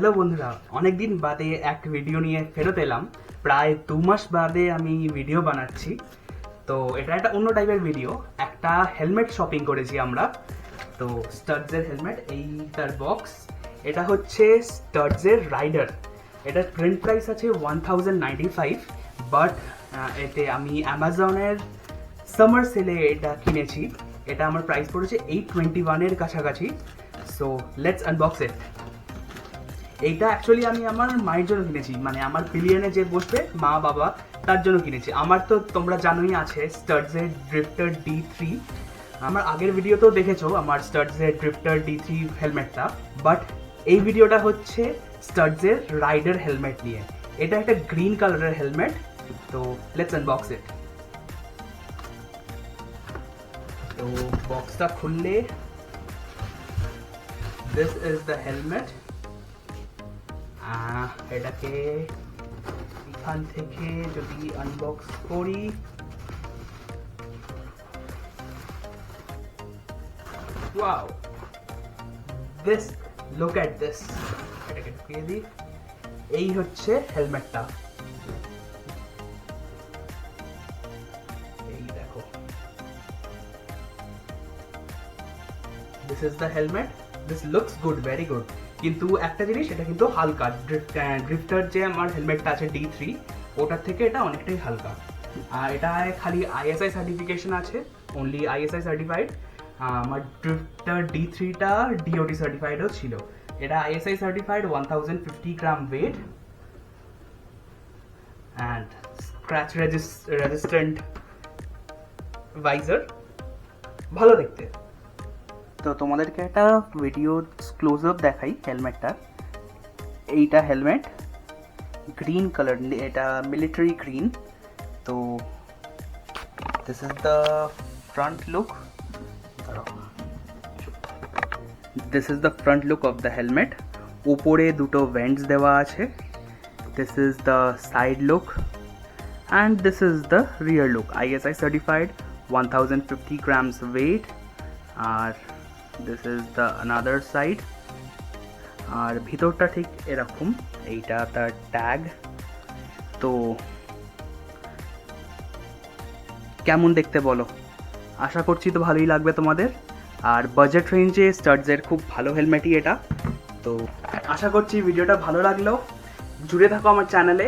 Hello বন্ধুরা, অনেকদিন বাদে এক ভিডিও নিয়ে ফেরত এলাম। প্রায় 2 মাস বাদে আমি ভিডিও বানাচ্ছি। তো এটা একটা অন্য টাইপের ভিডিও। একটা হেলমেট শপিং করেছি আমরা। তো স্টাডসের হেলমেট, এইটার বক্স। এটা হচ্ছে স্টাডসের রাইডার। এটার প্রিন্ট প্রাইস আছে 1095, বাট এতে আমি অ্যামাজনের সামার সেলে এটা কিনেছি। এটা আমার প্রাইস পড়েছে 821-এর কাছাকাছি। সো লেটস আনবক্স ইট। এইটা অ্যাকচুয়ালি আমি আমার মায়ের জন্য কিনেছি, মানে আমার পিলিয়নে যে বসবে মা বাবা তার জন্য কিনেছি। আমার তো তোমরা জানোই আছে স্টাডসের ড্রিফটার D3। আমার আগের ভিডিওতেও দেখেছো আমার স্টাডসের ড্রিফটার D3 হেলমেটটা। বাট এই ভিডিওটা হচ্ছে স্টাডসের রাইডার হেলমেট নিয়ে। এটা একটা গ্রিন কালারের হেলমেট। তো লেটস আনবক্স ইট। তো বক্সটা খুললে দিস ইজ দ্য হেলমেট। এটাকে এখান থেকে যদি আনবক্স করি, wow, this, look at this. এটাকে ঢুকিয়ে দিই। এই হচ্ছে হেলমেটটা। এই দেখো, this is the helmet. This looks good, very good. কিন্তু একটা জিনিস, এটা কিন্তু হালকা। ড্রিফটার যে আমার হেলমেটটা আছে D3, ওটার থেকে এটা অনেকটাই হালকা। আর এটা খালি ISI সার্টিফিকেশন আছে, অনলি ISI সার্টিফাইড। আমার ড্রিফটার D3টা DOT সার্টিফাইডও ছিল। এটা ISI certified, 1050 gram wait and scratch resistant visor, ভালো দেখতে। তো তোমাদেরকে একটা ভিডিও ক্লোজ আপ দেখাই হেলমেটটা। এইটা হেলমেট, গ্রিন কালার, এটা মিলিটারি গ্রিন। তো this is the front look. This is the front look of the helmet. উপরে দুটো ভেন্টস দেওয়া আছে। This is the side look and this is the rear look. ISI certified, 1050 grams weight. আর this is the another side. আর ভিতরটা ঠিক এরকম। এইটা তার ট্যাগ। তো কেমন দেখতে বলো? আশা করছি তো ভালোই লাগবে তোমাদের। আর বাজেট রেঞ্জে স্টাডসের খুব ভালো হেলমেটই এটা। তো আশা করছি ভিডিওটা ভালো লাগলো। জুড়ে থাকো আমার চ্যানেলে।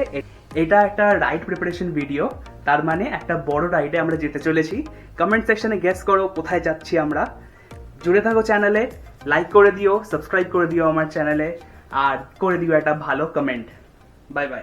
এটা একটা রাইড প্রিপারেশন ভিডিও, তার মানে একটা বড় রাইডে আমরা যেতে চলেছি। কমেন্ট সেকশনে গেস করো কোথায় যাচ্ছি আমরা। জুড়ে থাকো চ্যানেলে, লাইক করে দিও, সাবস্ক্রাইব করে দিও আমার চ্যানেলে, আর করে দিও একটা ভালো কমেন্ট। Bye bye.